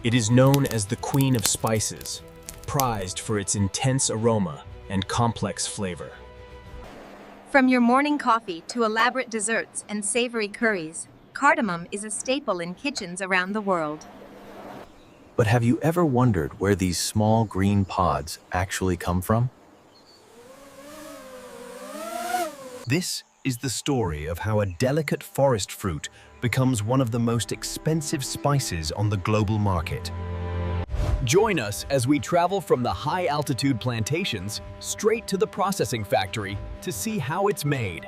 It is known as the Queen of Spices, prized for its intense aroma and complex flavor. From your morning coffee to elaborate desserts and savory curries, cardamom is a staple in kitchens around the world. But have you ever wondered where these small green pods actually come from? This is the story of how a delicate forest fruit becomes one of the most expensive spices on the global market. Join us as we travel from the high-altitude plantations straight to the processing factory to see how it's made.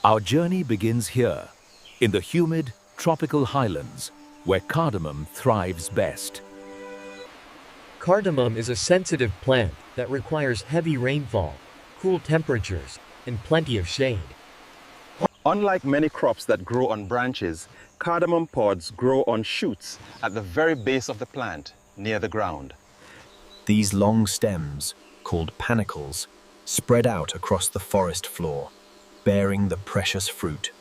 Our journey begins here, in the humid, tropical highlands, where cardamom thrives best. Cardamom is a sensitive plant that requires heavy rainfall, cool temperatures, and plenty of shade. Unlike many crops that grow on branches, cardamom pods grow on shoots at the very base of the plant, near the ground. These long stems, called panicles, spread out across the forest floor, bearing the precious fruit.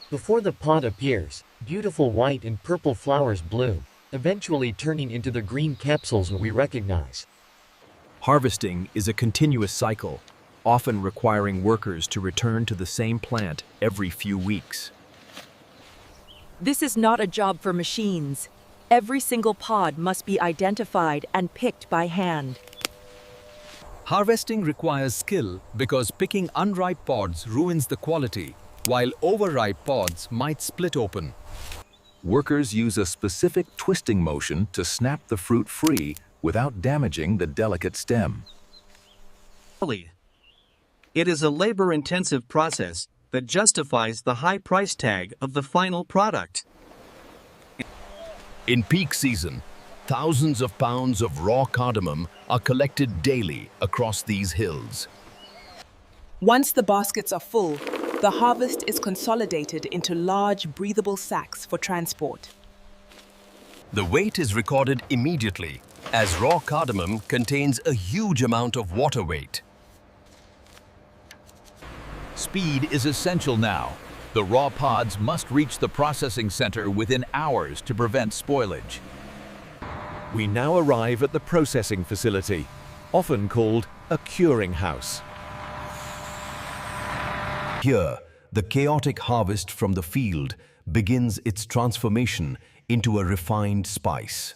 Before the pod appears, beautiful white and purple flowers bloom, eventually turning into the green capsules we recognize. Harvesting is a continuous cycle, often requiring workers to return to the same plant every few weeks. This is not a job for machines. Every single pod must be identified and picked by hand. Harvesting requires skill because picking unripe pods ruins the quality, while overripe pods might split open. Workers use a specific twisting motion to snap the fruit free without damaging the delicate stem. It is a labor-intensive process that justifies the high price tag of the final product. In peak season, thousands of pounds of raw cardamom are collected daily across these hills. Once the baskets are full, the harvest is consolidated into large, breathable sacks for transport. The weight is recorded immediately, as raw cardamom contains a huge amount of water weight. Speed is essential now. The raw pods must reach the processing center within hours to prevent spoilage. We now arrive at the processing facility, often called a curing house. Here, the chaotic harvest from the field begins its transformation into a refined spice.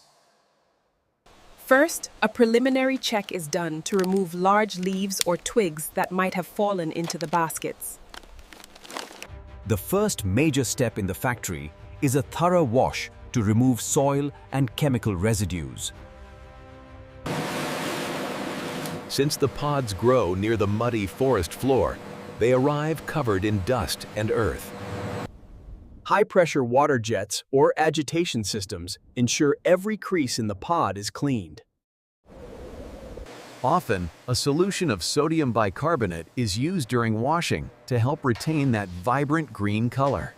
First, a preliminary check is done to remove large leaves or twigs that might have fallen into the baskets. The first major step in the factory is a thorough wash to remove soil and chemical residues. Since the pods grow near the muddy forest floor, they arrive covered in dust and earth. High-pressure water jets or agitation systems ensure every crease in the pod is cleaned. Often, a solution of sodium bicarbonate is used during washing to help retain that vibrant green color.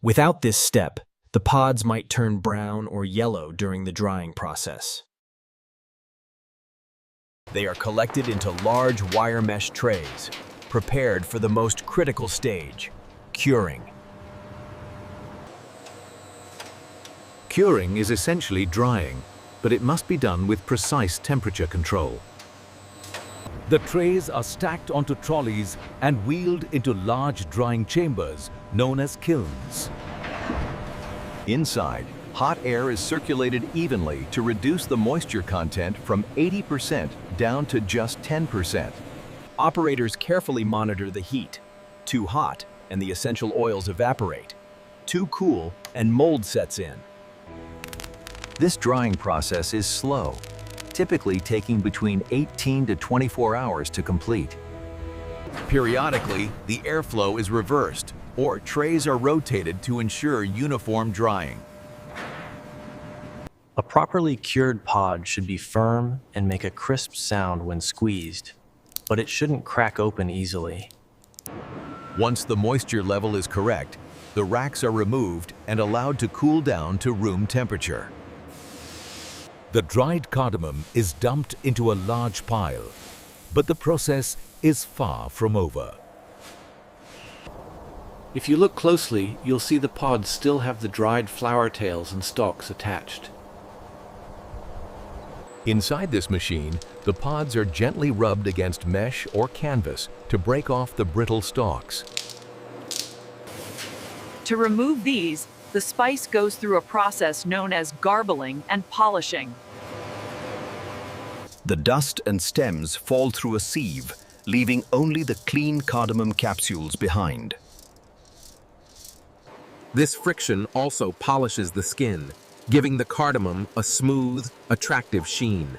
Without this step, the pods might turn brown or yellow during the drying process. They are collected into large wire mesh trays, prepared for the most critical stage, curing. Curing is essentially drying, but it must be done with precise temperature control. The trays are stacked onto trolleys and wheeled into large drying chambers known as kilns. Inside, hot air is circulated evenly to reduce the moisture content from 80% down to just 10%. Operators carefully monitor the heat. Too hot, and the essential oils evaporate. Too cool, and mold sets in. This drying process is slow, typically taking between 18 to 24 hours to complete. Periodically, the airflow is reversed, or trays are rotated to ensure uniform drying. A properly cured pod should be firm and make a crisp sound when squeezed, but it shouldn't crack open easily. Once the moisture level is correct, the racks are removed and allowed to cool down to room temperature. The dried cardamom is dumped into a large pile, but the process is far from over. If you look closely, you'll see the pods still have the dried flower tails and stalks attached. Inside this machine, the pods are gently rubbed against mesh or canvas to break off the brittle stalks. To remove these, the spice goes through a process known as garbling and polishing. The dust and stems fall through a sieve, leaving only the clean cardamom capsules behind. This friction also polishes the skin, giving the cardamom a smooth, attractive sheen.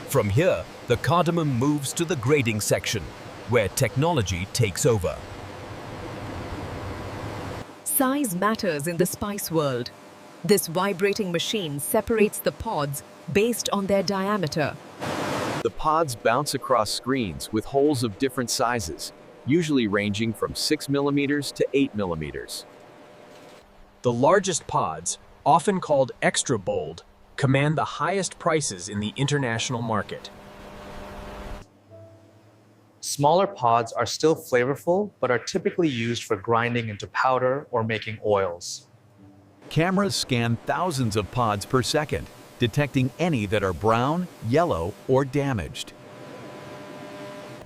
From here, the cardamom moves to the grading section, where technology takes over. Size matters in the spice world. This vibrating machine separates the pods based on their diameter. The pods bounce across screens with holes of different sizes, usually ranging from 6 millimeters to 8 millimeters. The largest pods, often called extra bold, command the highest prices in the international market. Smaller pods are still flavorful, but are typically used for grinding into powder or making oils. Cameras scan thousands of pods per second, detecting any that are brown, yellow, or damaged.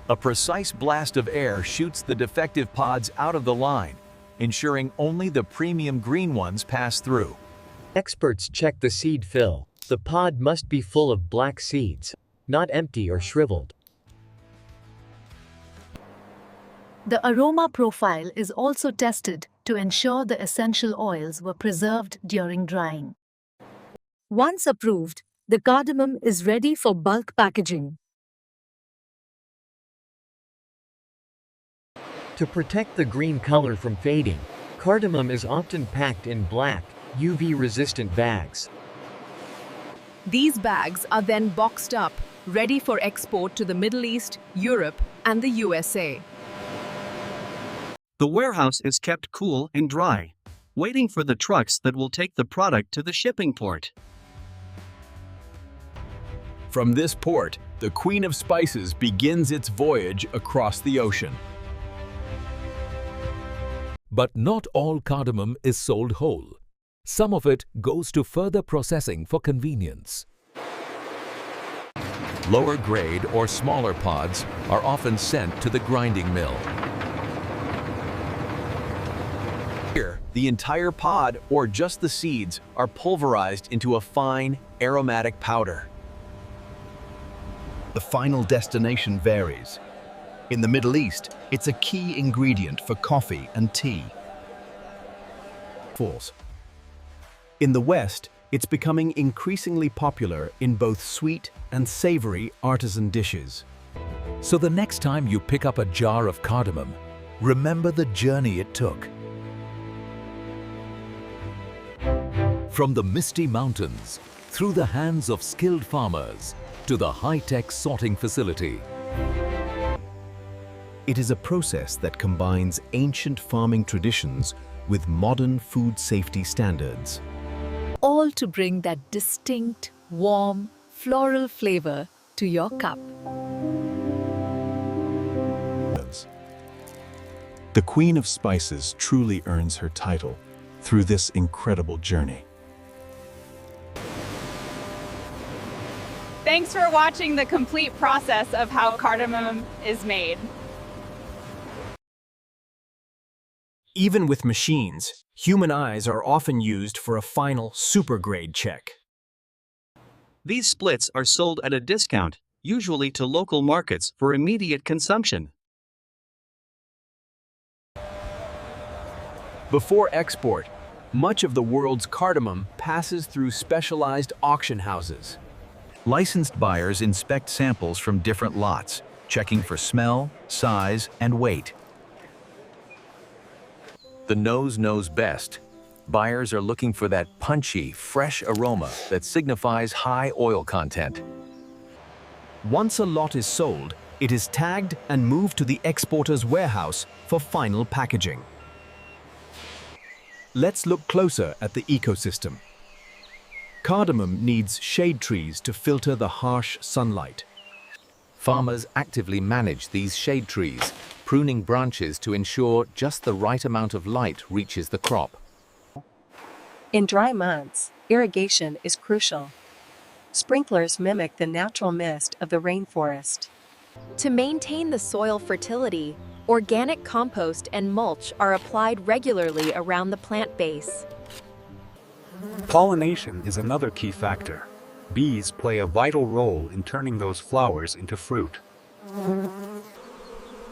A precise blast of air shoots the defective pods out of the line, ensuring only the premium green ones pass through. Experts check the seed fill. The pod must be full of black seeds, not empty or shriveled. The aroma profile is also tested to ensure the essential oils were preserved during drying. Once approved, the cardamom is ready for bulk packaging. To protect the green color from fading, cardamom is often packed in black, UV-resistant bags. These bags are then boxed up, ready for export to the Middle East, Europe, and the USA. The warehouse is kept cool and dry, waiting for the trucks that will take the product to the shipping port. From this port, the Queen of Spices begins its voyage across the ocean. But not all cardamom is sold whole. Some of it goes to further processing for convenience. Lower grade or smaller pods are often sent to the grinding mill. Here, the entire pod or just the seeds are pulverized into a fine, aromatic powder. The final destination varies. In the Middle East, it's a key ingredient for coffee and tea. In the West, it's becoming increasingly popular in both sweet and savory artisan dishes. So the next time you pick up a jar of cardamom, remember the journey it took. From the misty mountains, through the hands of skilled farmers, to the high-tech sorting facility. It is a process that combines ancient farming traditions with modern food safety standards. All to bring that distinct, warm, floral flavor to your cup. The Queen of Spices truly earns her title through this incredible journey. Thanks for watching the complete process of how cardamom is made. Even with machines, human eyes are often used for a final super-grade check. These splits are sold at a discount, usually to local markets for immediate consumption. Before export, much of the world's cardamom passes through specialized auction houses. Licensed buyers inspect samples from different lots, checking for smell, size, and weight. The nose knows best. Buyers are looking for that punchy, fresh aroma that signifies high oil content. Once a lot is sold, it is tagged and moved to the exporter's warehouse for final packaging. Let's look closer at the ecosystem. Cardamom needs shade trees to filter the harsh sunlight. Farmers actively manage these shade trees, pruning branches to ensure just the right amount of light reaches the crop. In dry months, irrigation is crucial. Sprinklers mimic the natural mist of the rainforest. To maintain the soil fertility, organic compost and mulch are applied regularly around the plant base. Pollination is another key factor. Bees play a vital role in turning those flowers into fruit.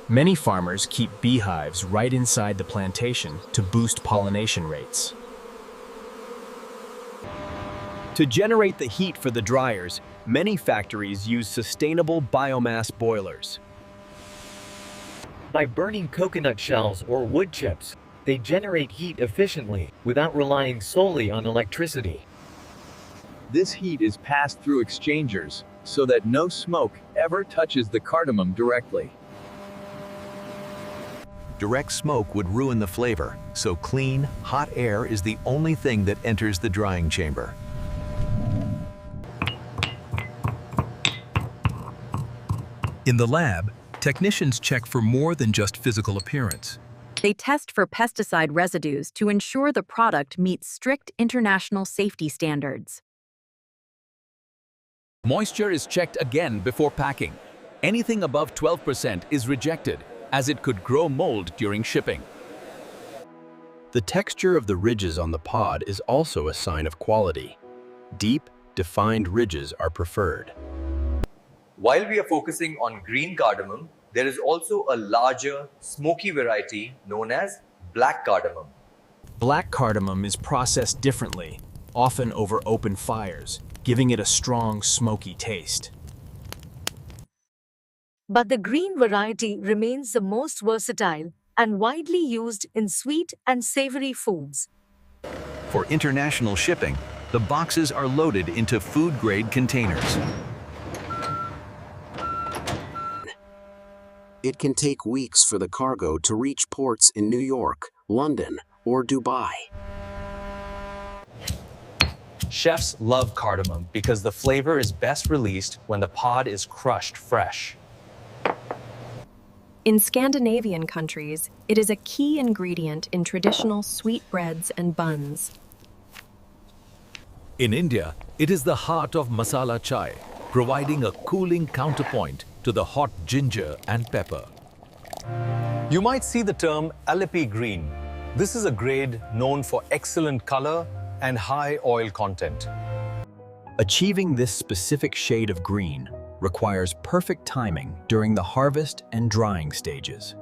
Many farmers keep beehives right inside the plantation to boost pollination rates. To generate the heat for the dryers, many factories use sustainable biomass boilers. By burning coconut shells or wood chips, they generate heat efficiently without relying solely on electricity. This heat is passed through exchangers so that no smoke ever touches the cardamom directly. Direct smoke would ruin the flavor, so clean, hot air is the only thing that enters the drying chamber. In the lab, technicians check for more than just physical appearance. They test for pesticide residues to ensure the product meets strict international safety standards. Moisture is checked again before packing. Anything above 12% is rejected, as it could grow mold during shipping. The texture of the ridges on the pod is also a sign of quality. Deep, defined ridges are preferred. While we are focusing on green cardamom, there is also a larger, smoky variety known as black cardamom. Black cardamom is processed differently, often over open fires, giving it a strong, smoky taste. But the green variety remains the most versatile and widely used in sweet and savory foods. For international shipping, the boxes are loaded into food-grade containers. It can take weeks for the cargo to reach ports in New York, London, or Dubai. Chefs love cardamom because the flavor is best released when the pod is crushed fresh. In Scandinavian countries, it is a key ingredient in traditional sweetbreads and buns. In India, it is the heart of masala chai, providing a cooling counterpoint to the hot ginger and pepper. You might see the term Aleppi green. This is a grade known for excellent color and high oil content. Achieving this specific shade of green requires perfect timing during the harvest and drying stages.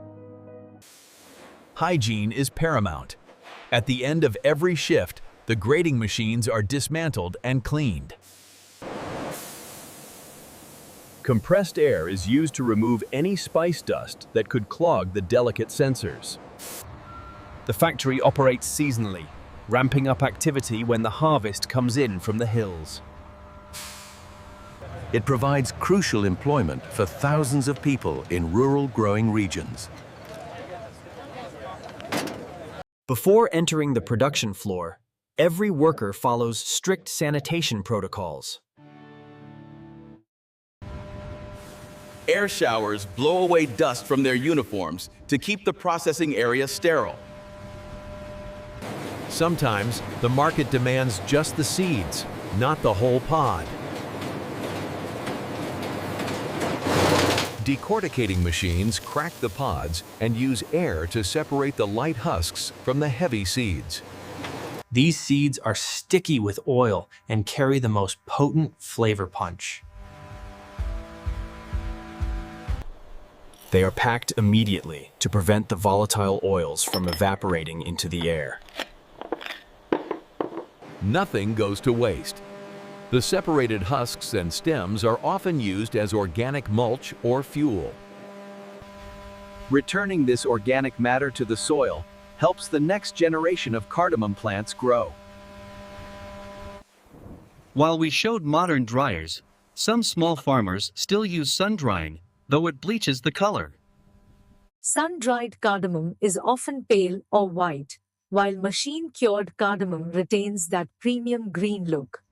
Hygiene is paramount. At the end of every shift, the grading machines are dismantled and cleaned. Compressed air is used to remove any spice dust that could clog the delicate sensors. The factory operates seasonally, ramping up activity when the harvest comes in from the hills. It provides crucial employment for thousands of people in rural growing regions. Before entering the production floor, every worker follows strict sanitation protocols. Air showers blow away dust from their uniforms to keep the processing area sterile. Sometimes, the market demands just the seeds, not the whole pod. Decorticating machines crack the pods and use air to separate the light husks from the heavy seeds. These seeds are sticky with oil and carry the most potent flavor punch. They are packed immediately to prevent the volatile oils from evaporating into the air. Nothing goes to waste. The separated husks and stems are often used as organic mulch or fuel. Returning this organic matter to the soil helps the next generation of cardamom plants grow. While we showed modern dryers, some small farmers still use sun drying, though it bleaches the color. Sun-dried cardamom is often pale or white, while machine-cured cardamom retains that premium green look.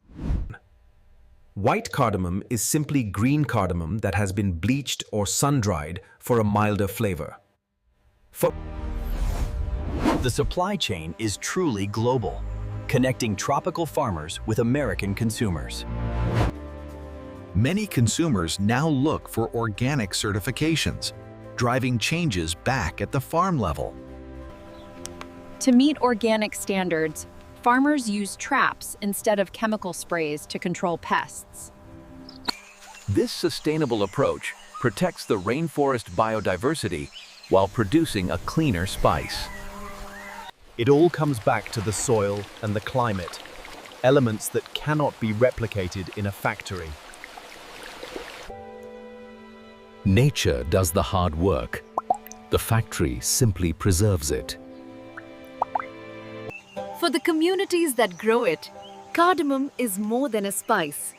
White cardamom is simply green cardamom that has been bleached or sun-dried for a milder flavor. The supply chain is truly global, connecting tropical farmers with American consumers. Many consumers now look for organic certifications, driving changes back at the farm level. To meet organic standards, farmers use traps instead of chemical sprays to control pests. This sustainable approach protects the rainforest biodiversity while producing a cleaner spice. It all comes back to the soil and the climate, elements that cannot be replicated in a factory. Nature does the hard work. The factory simply preserves it. For the communities that grow it, cardamom is more than a spice.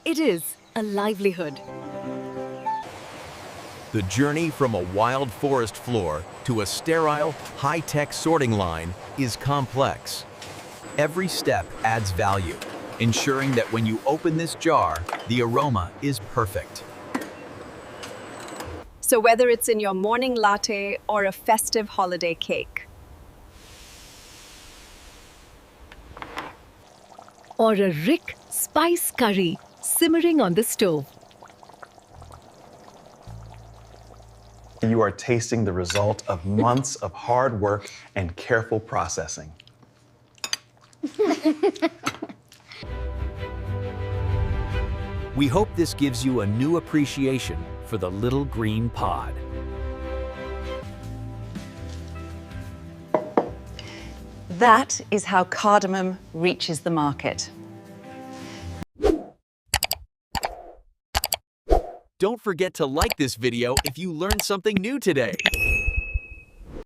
It is a livelihood. The journey from a wild forest floor to a sterile, high-tech sorting line is complex. Every step adds value, ensuring that when you open this jar, the aroma is perfect. So whether it's in your morning latte or a festive holiday cake, Or a rich spice curry simmering on the stove. You are tasting the result of months of hard work and careful processing. We hope this gives you a new appreciation for the little green pod. That is how cardamom reaches the market. Don't forget to like this video if you learned something new today.